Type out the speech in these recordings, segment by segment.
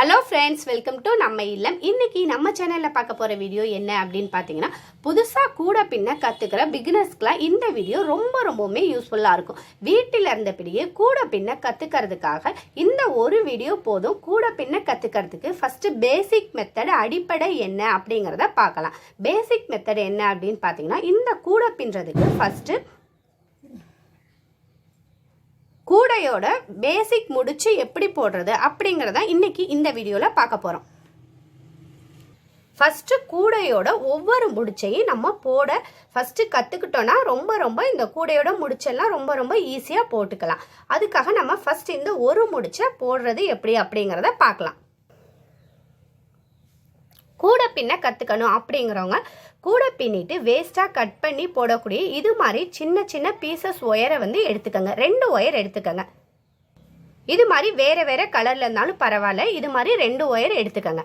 Hello friends, welcome to நம்ம இல்லம். இன்னைக்கு நம்ம சேனலில் பார்க்க போகிற வீடியோ என்ன அப்படின்னு பார்த்தீங்கன்னா, புதுசாக கூட பின்ன கற்றுக்கிற பிகினர்ஸ்க்குலாம் இந்த வீடியோ ரொம்பவுமே யூஸ்ஃபுல்லாக இருக்கும். வீட்டில் இருந்தபடியே கூட பின்ன கற்றுக்கிறதுக்காக இந்த ஒரு வீடியோ போதும். கூட பின்ன கற்றுக்கிறதுக்கு ஃபஸ்ட்டு பேசிக் மெத்தட் அடிப்படை என்ன அப்படிங்கிறத பார்க்கலாம். பேசிக் மெத்தட் என்ன அப்படின்னு பார்த்தீங்கன்னா, இந்த கூட பின்னுறதுக்கு ஃபஸ்ட்டு கூடையோட பேசிக் முடிச்சு எப்படி போடுறது அப்படிங்கிறத இன்னைக்கு இந்த வீடியோவில் பார்க்க போகிறோம். ஃபஸ்ட்டு கூடையோட ஒவ்வொரு முடிச்சையும் நம்ம போட ஃபஸ்ட்டு கற்றுக்கிட்டோன்னா ரொம்ப இந்த கூடையோட முடிச்செல்லாம் ரொம்ப ஈஸியாக போட்டுக்கலாம். அதுக்காக நம்ம ஃபஸ்ட் இந்த ஒரு முடிச்சை போடுறது எப்படி அப்படிங்கிறத பார்க்கலாம். கூட பின்ன கற்றுக்கணும் அப்படிங்கிறவங்க கூட பின்னிட்டு வேஸ்ட்டாக கட் பண்ணி போடக்கூடிய இது மாதிரி சின்ன பீசஸ் ஒயரை எடுத்துக்கோங்க. 2 ஒயர் எடுத்துக்கோங்க. இது மாதிரி வேறு கலரில் இருந்தாலும் பரவாயில்ல. இது மாதிரி 2 ஒயர் எடுத்துக்கோங்க.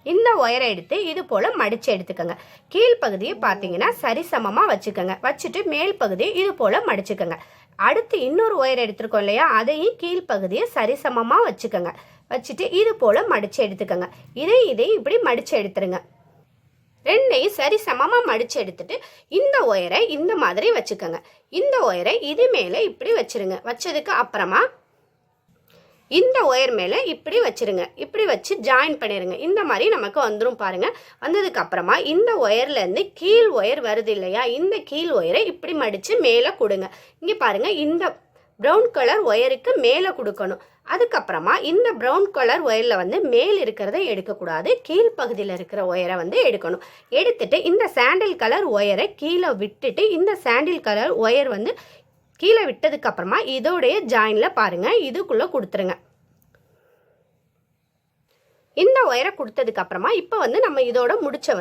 இந்த ஒயரை எடுத்து இது போல் மடித்து எடுத்துக்கோங்க. கீழ்ப்பகுதியை பார்த்தீங்கன்னா சரிசமமாக வச்சுக்கோங்க. வச்சுட்டு மேல் பகுதியை இது போல் மடிச்சுக்கோங்க. அடுத்து இன்னொரு ஒயர் எடுத்துருக்கோம் இல்லையா, அதையும் கீழ்ப்பகுதியை சரிசமமாக வச்சுக்கோங்க. வச்சுட்டு இது போல் மடித்து எடுத்துக்கோங்க. இதை இப்படி மடித்து எடுத்துருங்க. 2ஐயும் சரி சமமாக மடித்து எடுத்துட்டு இந்த ஒயரை இந்த மாதிரி வச்சுக்கோங்க. இந்த ஒயரை இது மேலே இப்படி வச்சுருங்க. வச்சதுக்கு அப்புறமா இந்த ஒயர் மேலே இப்படி வச்சுருங்க. இப்படி வச்சு ஜாயின் பண்ணிடுங்க. இந்த மாதிரி நமக்கு வந்துடும் பாருங்கள். வந்ததுக்கு அப்புறமா இந்த ஒயர்லேருந்து கீழ் ஒயர் வருது இல்லையா, இந்த கீழ் ஒயரை இப்படி மடித்து மேலே கொடுங்க. இங்கே பாருங்கள், இந்த ப்ரௌன் கலர் ஒயருக்கு மேலே கொடுக்கணும். அதுக்கப்புறமா இந்த ப்ரௌன் கலர் ஒயரில் மேல் இருக்கிறத எடுக்கக்கூடாது, கீழ்ப்பகுதியில் இருக்கிற ஒயரை எடுக்கணும். எடுத்துட்டு இந்த சாண்டில் கலர் ஒயரை கீழே விட்டுட்டு இந்த சாண்டில் கலர் ஒயர் கீழே விட்டதுக்கு அப்புறமா இதோடைய ஜாயினில் பாருங்கள், இதுக்குள்ளே கொடுத்துருங்க. இந்த ஒயரை கொடுத்ததுக்கு அப்புறமா இப்போ நம்ம இதோட முடிச்ச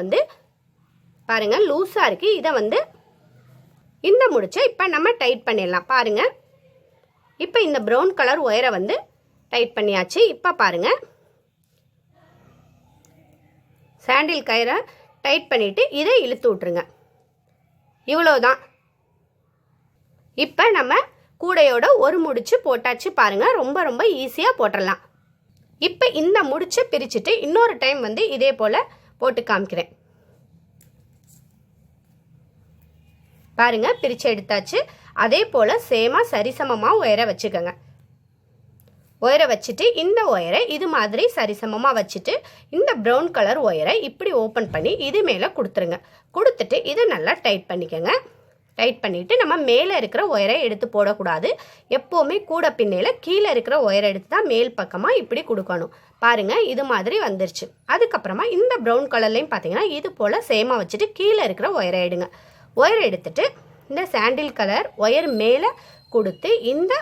பாருங்கள் லூஸாக இருக்குது. இதை இந்த முடிச்ச இப்போ நம்ம டைட் பண்ணிடலாம். பாருங்கள், இப்போ இந்த ப்ரௌன் கலர் ஒயரை டைட் பண்ணியாச்சு. இப்போ பாருங்கள், சாண்டில் கயிறை டைட் பண்ணிவிட்டு இதை இழுத்து விட்ருங்க. இவ்வளோதான். இப்போ நம்ம கூடையோட ஒரு முடிச்சு போட்டாச்சு. பாருங்கள், ரொம்ப ஈஸியாக போட்டுடலாம். இப்போ இந்த முடிச்சை பிரிச்சுட்டு இன்னொரு டைம் இதே போல் போட்டு காமிக்கிறேன். பாருங்கள், பிரித்து எடுத்தாச்சு. அதே போல் சேமாக சரிசமமாக ஒயரை வச்சுக்கோங்க. ஒயரை வச்சுட்டு இந்த ஒயரை இது மாதிரி சரிசமமாக வச்சுட்டு இந்த ப்ரௌன் கலர் ஒயரை இப்படி ஓப்பன் பண்ணி இது மேலே கொடுத்துருங்க. கொடுத்துட்டு இதை நல்லா டைட் பண்ணிக்கோங்க. டைட் பண்ணிவிட்டு நம்ம மேலே இருக்கிற ஒயரை எடுத்து போடக்கூடாது. எப்போவுமே கூட பின்னையில் கீழே இருக்கிற ஒயரை எடுத்து தான் மேல் பக்கமாக இப்படி கொடுக்கணும். பாருங்கள், இது மாதிரி வந்துருச்சு. அதுக்கப்புறமா இந்த ப்ரௌன் கலர்லேயும் பார்த்தீங்கன்னா இது போல் சேமாக வச்சுட்டு கீழே இருக்கிற ஒயரை எடுங்க. ஒயரை எடுத்துட்டு இந்த சாண்டில் கலர் ஒயர் மேலே கொடுத்து இந்த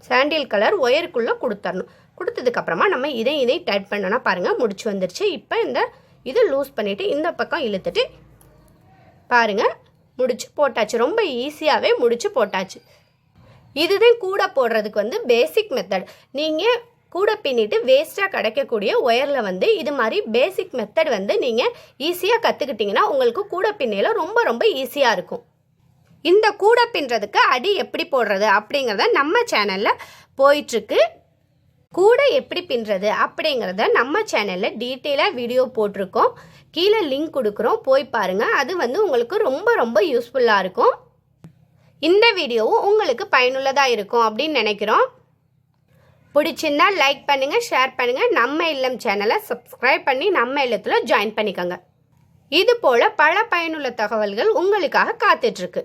சாண்டில் கலர் ஒயருக்குள்ளே கொடுத்துடணும். கொடுத்ததுக்கப்புறமா நம்ம இதை டைட் பண்ணோன்னா பாருங்கள் முடிச்சு வந்துருச்சு. இப்போ இதை லூஸ் பண்ணிவிட்டு இந்த பக்கம் இழுத்துட்டு பாருங்கள் முடிச்சு போட்டாச்சு. ரொம்ப ஈஸியாகவே முடிச்சு போட்டாச்சு. இதுதான் கூட போடுறதுக்கு பேசிக் மெத்தட். நீங்கள் கூட பின்னிட்டு வேஸ்ட்டாக கிடைக்கக்கூடிய ஒயரில் இது மாதிரி பேசிக் மெத்தட் நீங்கள் ஈஸியாக கற்றுக்கிட்டிங்கன்னா உங்களுக்கு கூட பின்னையில் ரொம்ப ஈஸியாக இருக்கும். இந்த கூட பின்னுறதுக்கு அடி எப்படி போடுறது அப்படிங்கிறத நம்ம சேனலில் போயிட்டுருக்கு. கூட எப்படி பின்னுறது அப்படிங்கிறத நம்ம சேனலில் டீட்டெயிலாக வீடியோ போட்டிருக்கோம். கீழே லிங்க் கொடுக்குறோம், போய் பாருங்கள். அது உங்களுக்கு ரொம்ப யூஸ்ஃபுல்லாக இருக்கும். இந்த வீடியோவும் உங்களுக்கு பயனுள்ளதாக இருக்கும் அப்படின்னு நினைக்கிறோம். பிடிச்சிருந்தா லைக் பண்ணுங்கள், ஷேர் பண்ணுங்கள். நம்ம இல்லம் சேனலை சப்ஸ்கிரைப் பண்ணி நம்ம இல்லத்தில் ஜாயின் பண்ணிக்கோங்க. இது போல் பல பயனுள்ள தகவல்கள் உங்களுக்காக காத்துட்ருக்கு.